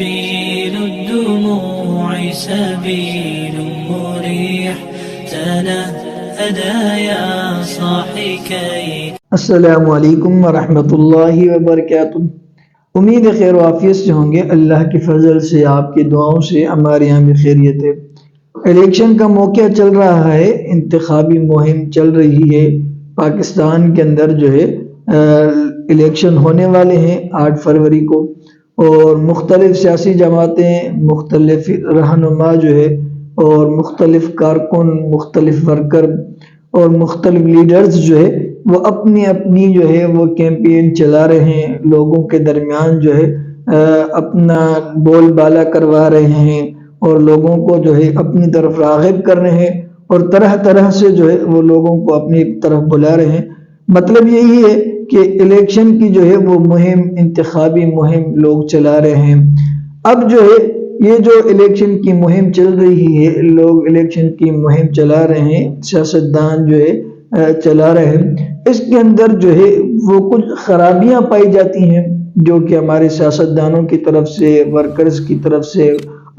سبيل الدموع سبيل مريح تنهدى يا صاحي كي. السلام علیکم ورحمۃ اللہ وبرکاتہ۔ امید خیر و عافیت سے ہوں گے۔ اللہ کے فضل سے، آپ کی دعاؤں سے ہمارے یہاں بھی خیریت ہے۔ الیکشن کا موقع چل رہا ہے، انتخابی مہم چل رہی ہے پاکستان کے اندر جو ہے الیکشن ہونے والے ہیں 8 فروری کو، اور مختلف سیاسی جماعتیں، مختلف رہنما جو ہے اور مختلف کارکن، مختلف ورکر اور مختلف لیڈرز جو ہے وہ اپنی اپنی جو ہے وہ کیمپین چلا رہے ہیں، لوگوں کے درمیان جو ہے اپنا بول بالا کروا رہے ہیں اور لوگوں کو جو ہے اپنی طرف راغب کر رہے ہیں اور طرح طرح سے جو ہے وہ لوگوں کو اپنی طرف بلا رہے ہیں۔ مطلب یہی ہے کہ الیکشن کی جو ہے وہ مہم، انتخابی مہم لوگ چلا رہے ہیں۔ اب جو ہے یہ جو الیکشن کی مہم چل رہی ہے، لوگ الیکشن کی مہم چلا رہے ہیں، سیاستدان جو ہے چلا رہے ہیں، اس کے اندر جو ہے وہ کچھ خرابیاں پائی جاتی ہیں جو کہ ہمارے سیاستدانوں کی طرف سے، ورکرز کی طرف سے۔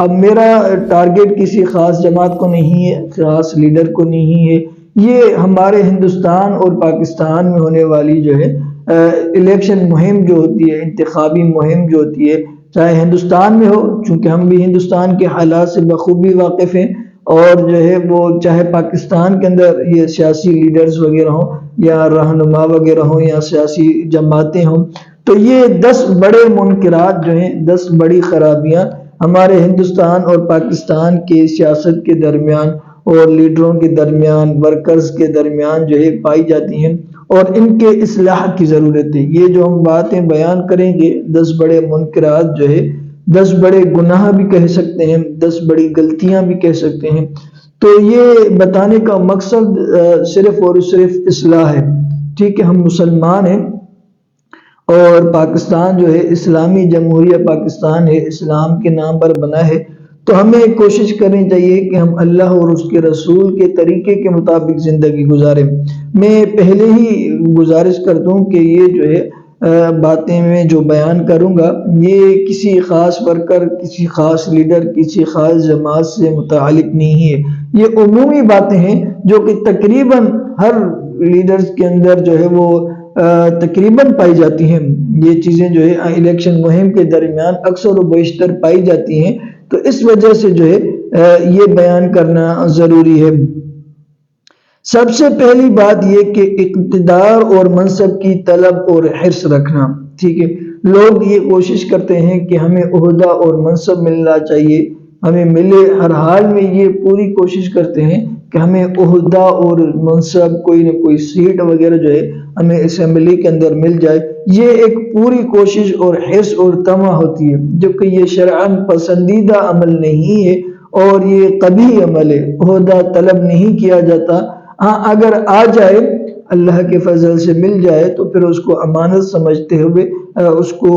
اب میرا ٹارگٹ کسی خاص جماعت کو نہیں ہے، خاص لیڈر کو نہیں ہے، یہ ہمارے ہندوستان اور پاکستان میں ہونے والی جو ہے الیکشن مہم جو ہوتی ہے، انتخابی مہم جو ہوتی ہے، چاہے ہندوستان میں ہو، چونکہ ہم بھی ہندوستان کے حالات سے بخوبی واقف ہیں، اور جو ہے وہ چاہے پاکستان کے اندر یہ سیاسی لیڈرز وغیرہ ہوں یا رہنما وغیرہ ہوں یا سیاسی جماعتیں ہوں، تو یہ 10 بڑے منکرات جو ہیں، 10 بڑی خرابیاں ہمارے ہندوستان اور پاکستان کے سیاست کے درمیان اور لیڈروں کے درمیان، ورکرز کے درمیان جو ہے پائی جاتی ہیں اور ان کے اصلاح کی ضرورت ہے۔ یہ جو ہم باتیں بیان کریں گے، 10 بڑے منکرات جو ہے، 10 بڑے گناہ بھی کہہ سکتے ہیں، 10 بڑی غلطیاں بھی کہہ سکتے ہیں، تو یہ بتانے کا مقصد صرف اور صرف اصلاح ہے۔ ٹھیک ہے، ہم مسلمان ہیں اور پاکستان جو ہے اسلامی جمہوریہ پاکستان ہے، اسلام کے نام پر بنا ہے، تو ہمیں کوشش کرنی چاہیے کہ ہم اللہ اور اس کے رسول کے طریقے کے مطابق زندگی گزاریں۔ میں پہلے ہی گزارش کرتا ہوں کہ یہ جو ہے باتیں میں جو بیان کروں گا یہ کسی خاص ورکر، کسی خاص لیڈر، کسی خاص جماعت سے متعلق نہیں ہے، یہ عمومی باتیں ہیں جو کہ تقریباً ہر لیڈرز کے اندر جو ہے وہ تقریباً پائی جاتی ہیں۔ یہ چیزیں جو ہے الیکشن مہم کے درمیان اکثر و بیشتر پائی جاتی ہیں، تو اس وجہ سے جو ہے یہ بیان کرنا ضروری ہے۔ سب سے پہلی بات یہ کہ اقتدار اور منصب کی طلب اور حرص رکھنا۔ ٹھیک ہے، لوگ یہ کوشش کرتے ہیں کہ ہمیں عہدہ اور منصب ملنا چاہیے، ہمیں ملے، ہر حال میں یہ پوری کوشش کرتے ہیں کہ ہمیں عہدہ اور منصب، کوئی نہ کوئی سیٹ وغیرہ جو ہے ہمیں اسمبلی کے اندر مل جائے۔ یہ ایک پوری کوشش اور حرص اور طمع ہوتی ہے، جو کہ یہ شرعاً پسندیدہ عمل نہیں ہے اور یہ قبیح عمل ہے، عہدہ طلب نہیں کیا جاتا۔ ہاں، اگر آ جائے، اللہ کے فضل سے مل جائے، تو پھر اس کو امانت سمجھتے ہوئے اس کو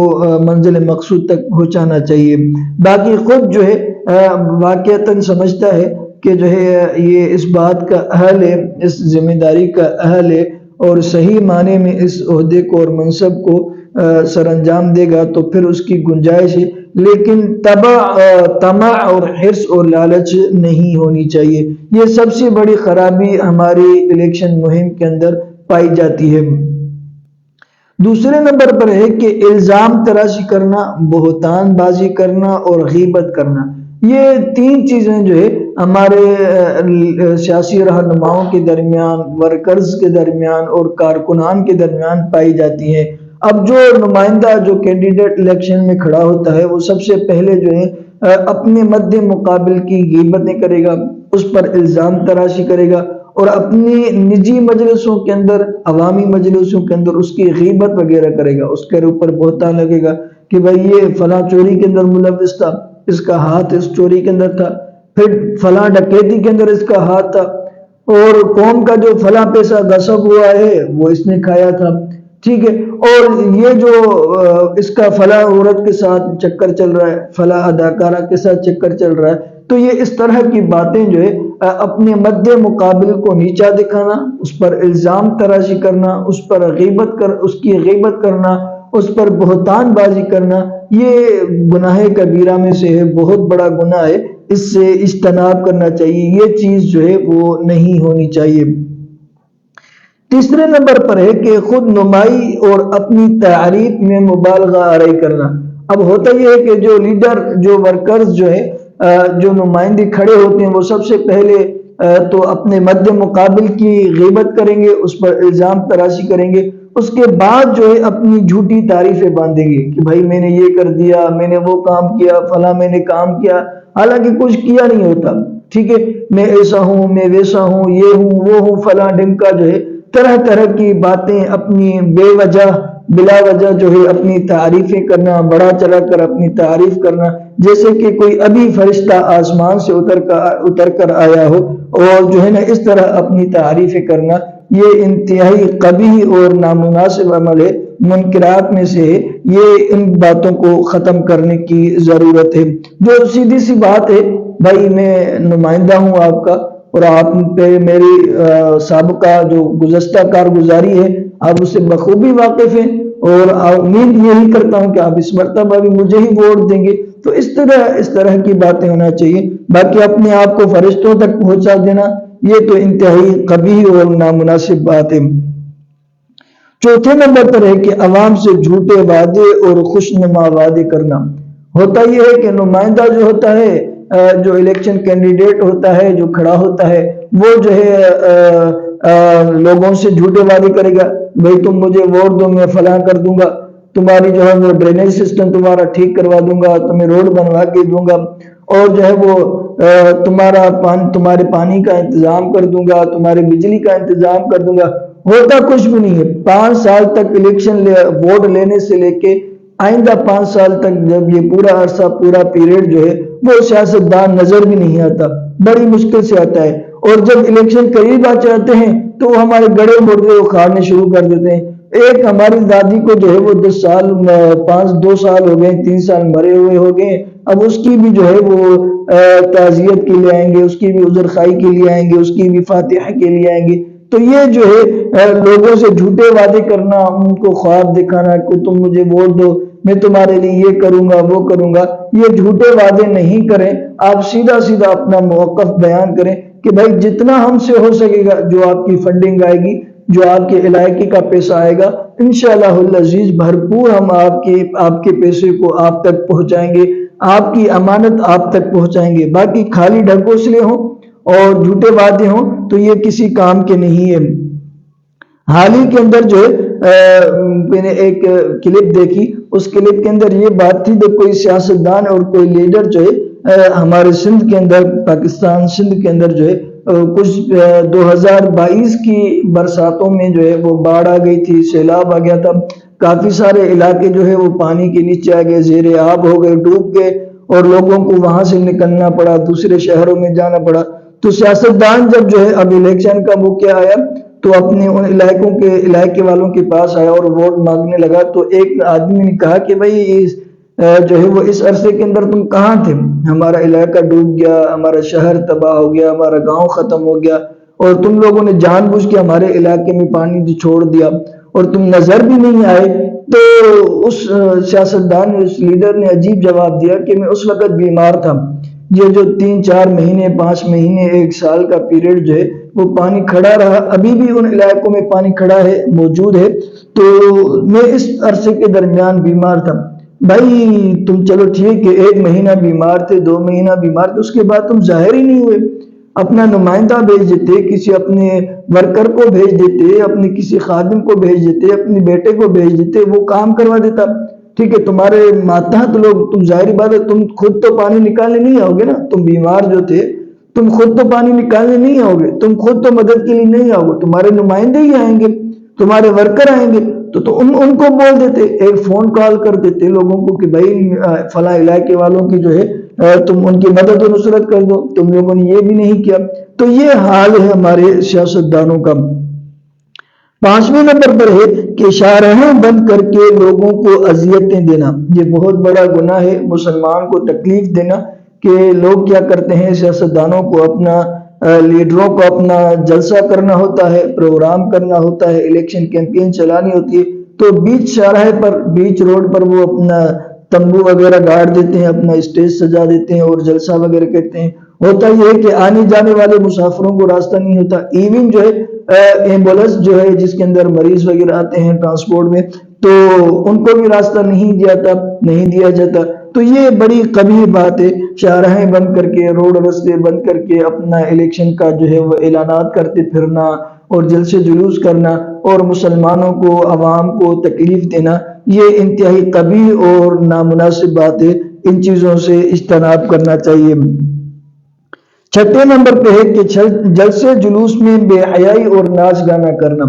منزل مقصود تک پہنچانا چاہیے۔ باقی خود جو ہے واقعتاً سمجھتا ہے کہ جو ہے یہ اس بات کا اہل ہے، اس ذمہ داری کا اہل ہے اور صحیح معنی میں اس عہدے کو اور منصب کو سر انجام دے گا، تو پھر اس کی گنجائش ہے، لیکن طمع اور حرص اور لالچ نہیں ہونی چاہیے۔ یہ سب سے بڑی خرابی ہماری الیکشن مہم کے اندر پائی جاتی ہے۔ دوسرے نمبر پر ہے کہ الزام تراشی کرنا، بہتان بازی کرنا اور غیبت کرنا۔ یہ 3 چیزیں جو ہے ہمارے سیاسی رہنماؤں کے درمیان، ورکرز کے درمیان اور کارکنان کے درمیان پائی جاتی ہیں۔ اب جو نمائندہ، جو کینڈیڈیٹ الیکشن میں کھڑا ہوتا ہے، وہ سب سے پہلے جو ہے اپنے مد مقابل کی غیبتیں کرے گا، اس پر الزام تراشی کرے گا اور اپنی نجی مجلسوں کے اندر، عوامی مجلسوں کے اندر اس کی غیبت وغیرہ کرے گا، اس کے اوپر بہتان لگے گا کہ بھائی یہ فلاں چوری کے اندر ملوث تھا، اس کا ہاتھ اس چوری کے اندر تھا، پھر فلاں ڈکیتی کے اندر اس کا ہاتھ تھا، اور قوم کا جو فلاں پیسہ غصب ہوا ہے وہ اس نے کھایا تھا۔ ٹھیک ہے، اور یہ جو اس کا فلاں عورت کے ساتھ چکر چل رہا ہے، فلاں اداکارہ کے ساتھ چکر چل رہا ہے، تو یہ اس طرح کی باتیں جو ہے اپنے مد مقابل کو نیچا دکھانا، اس پر الزام تراشی کرنا، اس پر اس کی غیبت کرنا اس پر بہتان بازی کرنا، یہ گناہ کبیرہ میں سے ہے، بہت بڑا گناہ ہے، اس سے اجتناب کرنا چاہیے، یہ چیز جو ہے وہ نہیں ہونی چاہیے۔ تیسرے نمبر پر ہے کہ خود نمائی اور اپنی تعریف میں مبالغہ آرائی کرنا۔ اب ہوتا یہ ہے کہ جو لیڈر، جو ورکرز جو ہے، جو نمائندے کھڑے ہوتے ہیں، وہ سب سے پہلے تو اپنے مد مقابل کی غیبت کریں گے، اس پر الزام تراشی کریں گے، اس کے بعد جو ہے اپنی جھوٹی تعریفیں باندھیں گے کہ بھائی میں نے یہ کر دیا، میں نے وہ کام کیا، فلاں میں نے کام کیا، حالانکہ کچھ کیا نہیں ہوتا، ٹھیک ہے، میں ایسا ہوں، میں ویسا ہوں، یہ ہوں وہ ہوں، فلاں ڈمکا جو ہے طرح طرح کی باتیں اپنی بے وجہ بلا وجہ جو ہے اپنی تعریفیں کرنا، بڑا چلا کر اپنی تعریف کرنا، جیسے کہ کوئی ابھی فرشتہ آسمان سے اتر کر آیا ہو، اور جو ہے نا اس طرح اپنی تعریفیں کرنا، یہ انتہائی قبیح اور نامناسب عمل ہے، منکرات میں سے ہے، یہ ان باتوں کو ختم کرنے کی ضرورت ہے۔ جو سیدھی سی بات ہے، بھائی میں نمائندہ ہوں آپ کا، اور آپ پہ میری سابقہ جو گزشتہ کارگزاری ہے آپ اس سے بخوبی واقف ہیں، اور امید یہی کرتا ہوں کہ آپ اس مرتبہ بھی مجھے ہی ووٹ دیں گے، تو اس طرح کی باتیں ہونا چاہیے۔ باقی اپنے آپ کو فرشتوں تک پہنچا دینا، یہ تو انتہائی قبیح اور نامناسب بات ہے۔ چوتھے نمبر پر ہے کہ عوام سے جھوٹے وعدے اور خوشنما وعدے کرنا۔ ہوتا یہ ہے کہ نمائندہ جو ہوتا ہے، جو الیکشن کینڈیڈیٹ ہوتا ہے، جو کھڑا ہوتا ہے، وہ جو ہے لوگوں سے جھوٹے وعدے کرے گا، بھئی تم مجھے ووٹ دو، میں فلاں کر دوں گا، تمہاری جو ہے وہ ڈرینیج سسٹم تمہارا ٹھیک کروا دوں گا، تمہیں روڈ بنوا کے دوں گا، اور جو ہے وہ تمہارے پانی کا انتظام کر دوں گا، تمہارے بجلی کا انتظام کر دوں گا۔ ہوتا کچھ بھی نہیں ہے۔ 5 سال تک الیکشن ووٹ لینے سے لے کے آئندہ 5 سال تک جب یہ پورا عرصہ، پورا پیریڈ جو ہے وہ سیاستدان نظر بھی نہیں آتا، بڑی مشکل سے آتا ہے، اور جب الیکشن قریب آ جاتے ہیں تو وہ ہمارے گڑے مردے اکھاڑنے شروع کر دیتے ہیں۔ ایک ہماری دادی کو جو ہے وہ 2 سال ہو گئے، 3 سال مرے ہوئے ہو گئے، اب اس کی بھی جو ہے وہ تعزیت کے لیے آئیں گے، اس کی بھی عذر خواہی کے لیے آئیں گے، اس کی بھی فاتحہ کے لیے آئیں گے۔ تو یہ جو ہے لوگوں سے جھوٹے وعدے کرنا، ان کو خواب دکھانا کہ تم مجھے ووٹ دو، میں تمہارے لیے یہ کروں گا وہ کروں گا، یہ جھوٹے وعدے نہیں کریں۔ آپ سیدھا سیدھا اپنا موقف بیان کریں کہ بھائی جتنا ہم سے ہو سکے گا، جو آپ کی فنڈنگ آئے گی، جو آپ کے علاقے کا پیسہ آئے گا، انشاءاللہ العزیز بھرپور ہم آپ کے پیسے کو آپ تک پہنچائیں گے، آپ کی امانت آپ تک پہنچائیں گے۔ باقی خالی ڈھکوسلے ہوں اور جھوٹے وعدے ہوں تو یہ کسی کام کے نہیں ہے۔ حال ہی کے اندر جو ہے میں نے ایک کلپ دیکھی، اس کلپ کے اندر یہ بات تھی کہ کوئی سیاستدان اور کوئی لیڈر جو ہے ہمارے سندھ کے اندر، پاکستان سندھ کے اندر جو ہے کچھ 2022 کی برساتوں میں جو ہے وہ باڑھ آ گئی تھی، سیلاب آ گیا تھا، کافی سارے علاقے جو ہے وہ پانی کے نیچے آ گئے، زیر آب ہو گئے، ڈوب گئے، اور لوگوں کو وہاں سے نکلنا پڑا، دوسرے شہروں میں جانا پڑا۔ تو سیاستدان جب جو ہے اب الیکشن کا موقع آیا تو اپنے ان علاقے والوں کے پاس آیا اور ووٹ مانگنے لگا، تو ایک آدمی نے کہا کہ بھائی جو ہے وہ اس عرصے کے اندر تم کہاں تھے؟ ہمارا علاقہ ڈوب گیا، ہمارا شہر تباہ ہو گیا، ہمارا گاؤں ختم ہو گیا، اور تم لوگوں نے جان بوجھ کے ہمارے علاقے میں پانی چھوڑ دیا اور تم نظر بھی نہیں آئے۔ تو اس سیاستدان نے، اس لیڈر نے عجیب جواب دیا کہ میں اس وقت بیمار تھا، یہ جو 3-4 مہینے 5 مہینے 1 سال کا پیریڈ جو ہے وہ پانی کھڑا رہا، ابھی بھی ان علاقوں میں پانی کھڑا ہے، موجود ہے، تو میں اس عرصے کے درمیان بیمار تھا۔ بھائی تم چلو ٹھیک ہے، 1 مہینہ بیمار تھے، 2 مہینہ بیمار تھے، اس کے بعد تم ظاہر ہی نہیں ہوئے، اپنا نمائندہ بھیج دیتے، کسی اپنے ورکر کو بھیج دیتے، اپنے کسی خادم کو بھیج دیتے، اپنے بیٹے کو بھیج دیتے، وہ کام کروا دیتا، ٹھیک ہے، تمہارے ماتحت لوگ، تم ظاہری بات ہے تم خود تو پانی نکالنے نہیں آؤ گے نا، تم بیمار جو تھے تم خود تو پانی نکالنے نہیں آؤ گے، تم خود تو مدد کے لیے نہیں آؤ گے، تمہارے نمائندے ہی آئیں گے، تمہارے ورکر آئیں گے، تو ان کو بول دیتے، ایک فون کال کر دیتے لوگوں کو کہ بھائی فلاں علاقے والوں کی جو ہے تم ان کی مدد و نصرت کر دو، تم لوگوں نے یہ بھی نہیں کیا۔ تو یہ حال ہے ہمارے سیاستدانوں کا۔ 5ویں نمبر پر ہے کہ شاہراہیں بند کر کے لوگوں کو اذیتیں دینا، یہ بہت بڑا گناہ ہے، مسلمان کو تکلیف دینا، کہ لوگ کیا کرتے ہیں، سیاستدانوں کو اپنا لیڈروں کو اپنا جلسہ کرنا ہوتا ہے، پروگرام کرنا ہوتا ہے، الیکشن کیمپین چلانی ہوتی ہے، تو بیچ شاہراہ پر، بیچ روڈ پر وہ اپنا تمبو وغیرہ گاڑ دیتے ہیں، اپنا اسٹیج سجا دیتے ہیں اور جلسہ وغیرہ کرتے ہیں۔ ہوتا یہ ہے کہ آنے جانے والے مسافروں کو راستہ نہیں ہوتا، ایون جو ہے ایمبولینس جو ہے جس کے اندر مریض وغیرہ آتے ہیں ٹرانسپورٹ میں، تو ان کو بھی راستہ نہیں دیا جاتا۔ تو یہ بڑی قبیح بات ہے، شاہراہیں بند کر کے، روڈ رستے بند کر کے اپنا الیکشن کا جو ہے وہ اعلانات کرتے پھرنا اور جلسے جلوس کرنا اور مسلمانوں کو، عوام کو تکلیف دینا، یہ انتہائی قبیح اور نامناسب بات ہے۔ ان چیزوں سے اجتناب کرنا چاہیے۔ چھٹے نمبر پہ ہے کہ جلسے جلوس میں بے حیائی اور ناچ گانا کرنا۔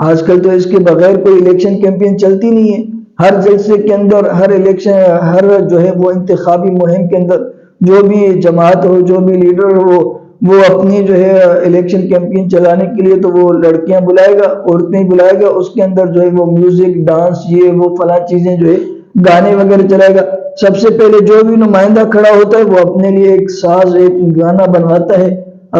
آج کل تو اس کے بغیر کوئی الیکشن کیمپین چلتی نہیں ہے۔ ہر جلسے کے اندر، ہر الیکشن، ہر جو ہے وہ انتخابی مہم کے اندر جو بھی جماعت ہو، جو بھی لیڈر ہو، وہ اپنی جو ہے الیکشن کیمپین چلانے کے لیے تو وہ لڑکیاں بلائے گا، عورتیں بلائے گا، اس کے اندر جو ہے وہ میوزک، ڈانس، یہ وہ فلاں چیزیں جو ہے گانے وغیرہ چلائے گا۔ سب سے پہلے جو بھی نمائندہ کھڑا ہوتا ہے وہ اپنے لیے ایک ساز، ایک گانا بنواتا ہے،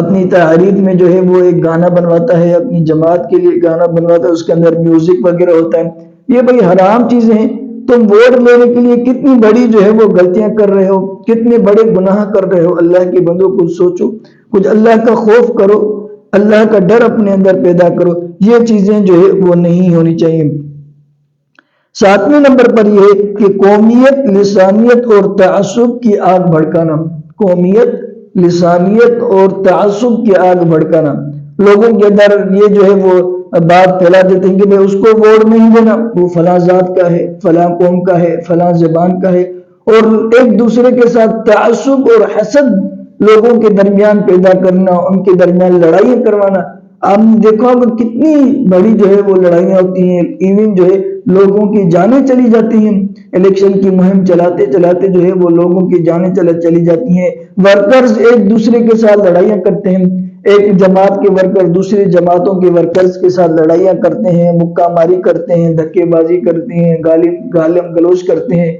اپنی تحریک میں جو ہے وہ ایک گانا بنواتا ہے، اپنی جماعت کے لیے گانا بنواتا ہے، اس کے اندر میوزک وغیرہ ہوتا ہے۔ یہ بھئی حرام چیزیں ہیں۔ تم ووٹ لینے کے لیے کتنی بڑی جو ہے وہ غلطیاں کر رہے ہو، کتنے بڑے گناہ کر رہے ہو۔ اللہ کے بندوں کچھ سوچو، کچھ اللہ کا خوف کرو، اللہ کا ڈر اپنے اندر پیدا کرو۔ یہ چیزیں جو ہے وہ نہیں ہونی چاہیے۔ ساتویں نمبر پر یہ کہ قومیت، لسانیت اور تعصب کی آگ بھڑکانا۔ قومیت، لسانیت اور تعصب کی آگ بھڑکانا، لوگوں کے اندر یہ جو ہے وہ بات پھیلا دیتے ہیں کہ بھئی اس کو ووٹ نہیں دینا، وہ فلاں ذات کا ہے، فلاں قوم کا ہے، فلاں زبان کا ہے، اور ایک دوسرے کے ساتھ تعصب اور حسد لوگوں کے درمیان پیدا کرنا، ان کے درمیان لڑائیاں کروانا۔ آپ نے دیکھا ہوگا کتنی بڑی جو ہے وہ لڑائیاں ہوتی ہیں، ایون جو ہے لوگوں کی جانیں چلی جاتی ہیں، الیکشن کی مہم چلاتے چلاتے جو ہے وہ لوگوں کی جانیں چلی جاتی ہیں۔ ورکرز ایک دوسرے کے ساتھ لڑائیاں کرتے ہیں، ایک جماعت کے ورکر دوسری جماعتوں کے ورکرز کے ساتھ لڑائیاں کرتے ہیں، مکہ ماری کرتے ہیں، دھکے بازی کرتے ہیں، گالم گلوچ کرتے ہیں،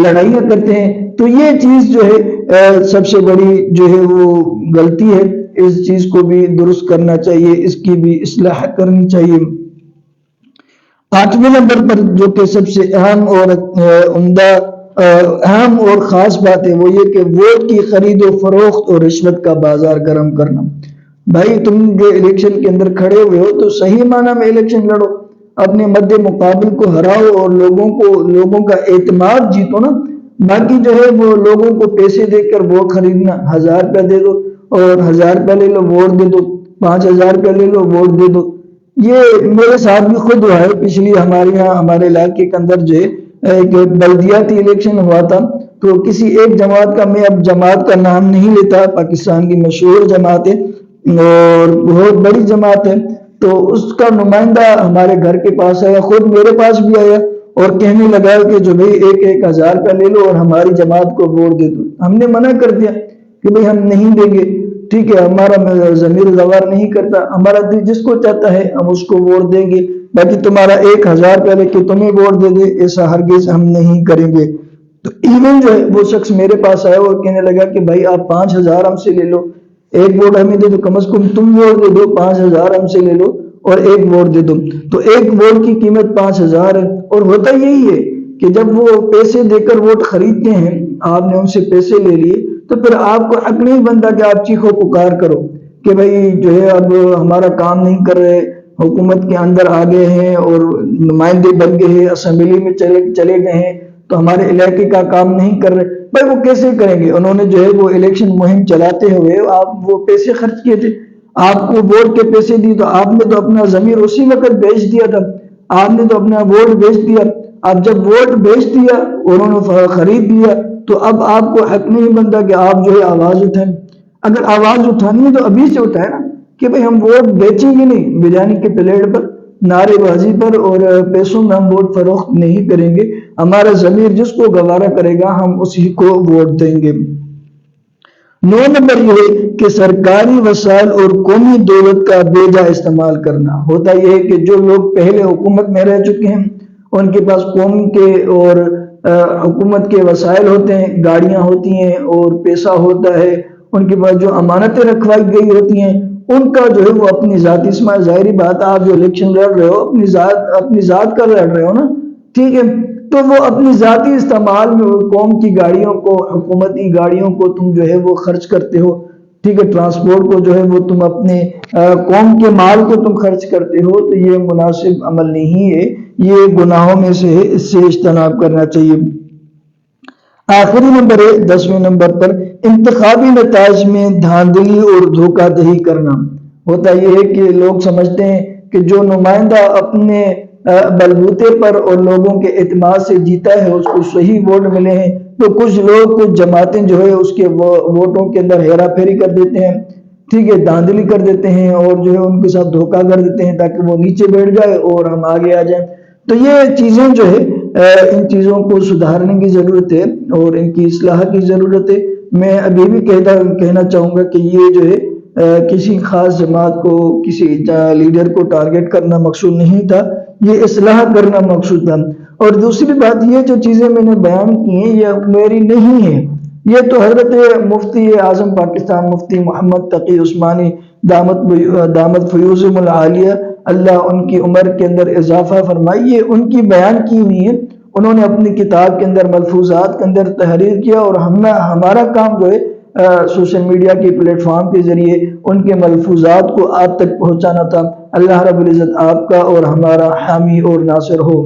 لڑائیاں کرتے ہیں۔ تو یہ چیز جو ہے سب سے بڑی جو ہے وہ غلطی ہے، اس چیز کو بھی درست کرنا چاہیے، اس کی بھی اصلاح کرنی چاہیے۔ آٹھویں نمبر پر جو کہ سب سے اہم اور عمدہ، اہم اور خاص بات ہے وہ یہ کہ ووٹ کی خرید و فروخت اور رشوت کا بازار گرم کرنا۔ بھائی تم جو الیکشن کے اندر کھڑے ہوئے ہو تو صحیح معنی میں الیکشن لڑو، اپنے مد مقابل کو ہراؤ اور لوگوں کا اعتماد جیتو نا۔ باقی جو ہے وہ لوگوں کو پیسے دے کر ووٹ خریدنا، 1000 روپے دے دو اور 1000 روپے لے لو ووٹ دے دو، 5000 روپے لے لو ووٹ دے دو۔ یہ میرے ساتھ بھی خود ہوا ہے، پچھلی ہمارے یہاں ہمارے علاقے کے اندر جو ہے ایک بلدیاتی الیکشن ہوا تھا، تو کسی ایک جماعت کا، میں اب جماعت کا نام نہیں لیتا، پاکستان کی مشہور جماعت ہے اور بہت بڑی جماعت ہے، تو اس کا نمائندہ ہمارے گھر کے پاس آیا، خود میرے پاس بھی آیا اور کہنے لگا کہ جو بھئی 1000 روپے لے لو اور ہماری جماعت کو ووٹ دے دو۔ ہم نے منع کر دیا کہ بھئی ہم نہیں دیں گے، ٹھیک ہے، ہمارا ضمیر گوار نہیں کرتا، ہمارا دل جس کو چاہتا ہے ہم اس کو ووٹ دیں گے، باقی تمہارا 1000 روپے لے کے تمہیں ووٹ دے دے ایسا ہرگز ہم نہیں کریں گے۔ تو ایون جو ہے وہ شخص میرے پاس آیا اور کہنے لگا کہ بھائی آپ 5000 ہم سے لے لو، ایک ووٹ ہمیں دے دو، کم از کم تم ووٹ دے دو، 5000 ہم سے لے لو اور ایک ووٹ دے دو۔ تو ایک ووٹ کی قیمت 5000 ہے، اور ہوتا یہی ہے کہ جب وہ پیسے دے کر ووٹ خریدتے ہیں، آپ نے ان سے پیسے لے لیے، تو پھر آپ کو حق نہیں بنتا کہ آپ چیخو پکار کرو کہ بھئی جو ہے اب ہمارا کام نہیں کر رہے، حکومت کے اندر آ گئے ہیں اور نمائندے بن گئے ہیں، اسمبلی میں چلے گئے ہیں تو ہمارے علاقے کا کام نہیں کر رہے۔ بھائی وہ کیسے کریں گے؟ انہوں نے جو ہے وہ الیکشن مہم چلاتے ہوئے آپ وہ پیسے خرچ کیے تھے، آپ کو ووٹ کے پیسے دی، تو آپ نے تو اپنا ضمیر اسی وقت بیچ دیا تھا، آپ نے تو اپنا ووٹ بیچ دیا۔ اب جب ووٹ بیچ دیا، انہوں نے خرید لیا، تو اب آپ کو حق نہیں بنتا کہ آپ جو ہے آواز اٹھائیں۔ اگر آواز اٹھانی ہے تو ابھی سے اٹھائے نا کہ بھئی ہم ووٹ بیچیں گے نہیں، بریانی کے پلیٹ پر، نعرے بازی پر اور پیسوں میں ہم ووٹ فروخت نہیں کریں گے، ہمارا ضمیر جس کو گوارا کرے گا ہم اسی کو ووٹ دیں گے۔ 9 نمبر یہ کہ سرکاری وسائل اور قومی دولت کا بے جا استعمال کرنا۔ ہوتا یہ ہے کہ جو لوگ پہلے حکومت میں رہ چکے ہیں، ان کے پاس قوم کے اور حکومت کے وسائل ہوتے ہیں، گاڑیاں ہوتی ہیں اور پیسہ ہوتا ہے، ان کے پاس جو امانتیں رکھوائی گئی ہوتی ہیں، ان کا جو ہے وہ اپنی ذاتی اسماعیل، ظاہری بات آپ جو الیکشن لڑ رہے ہو اپنی ذات کا لڑ رہے ہو نا، ٹھیک ہے، تو وہ اپنی ذاتی استعمال میں قوم کی گاڑیوں کو، حکومتی گاڑیوں کو تم جو ہے وہ خرچ کرتے ہو، ٹھیک ہے، ٹرانسپورٹ کو جو ہے وہ تم اپنے قوم کے مال کو تم خرچ کرتے ہو، تو یہ مناسب عمل نہیں ہے، یہ گناہوں میں سے ہے، اس سے اجتناب کرنا چاہیے۔ آخری نمبر ہے 10ویں نمبر پر، انتخابی نتائج میں دھاندلی اور دھوکہ دہی کرنا۔ ہوتا یہ ہے کہ لوگ سمجھتے ہیں کہ جو نمائندہ اپنے بلبوتے پر اور لوگوں کے اعتماد سے جیتا ہے اس کو صحیح ووٹ ملے ہیں، تو کچھ لوگ، کچھ جماعتیں جو ہے اس کے ووٹوں کے اندر ہیرا پھیری کر دیتے ہیں، ٹھیک ہے، دھاندلی کر دیتے ہیں اور جو ہے ان کے ساتھ دھوکہ کر دیتے ہیں تاکہ وہ نیچے بیٹھ جائے اور ہم آگے آ جائیں۔ تو یہ چیزیں جو ہے ان چیزوں کو سدھارنے کی ضرورت ہے اور ان کی اصلاح کی ضرورت ہے۔ میں ابھی بھی کہنا چاہوں گا کہ یہ جو ہے کسی خاص جماعت کو، کسی لیڈر کو ٹارگٹ کرنا مقصود نہیں تھا، یہ اصلاح کرنا مقصود تھا۔ اور دوسری بات، یہ جو چیزیں میں نے بیان کی ہیں یہ میری نہیں ہیں، یہ تو حضرت مفتی اعظم پاکستان مفتی محمد تقی عثمانی دامت فیوزہم العالیہ، اللہ ان کی عمر کے اندر اضافہ فرمائی، یہ ان کی بیان کی ہوئی ہے، انہوں نے اپنی کتاب کے اندر ملفوظات کے اندر تحریر کیا، اور ہمارا کام جو ہے سوشل میڈیا کے پلیٹ فارم کے ذریعے ان کے ملفوظات کو آپ تک پہنچانا تھا۔ اللہ رب العزت آپ کا اور ہمارا حامی اور ناصر ہو۔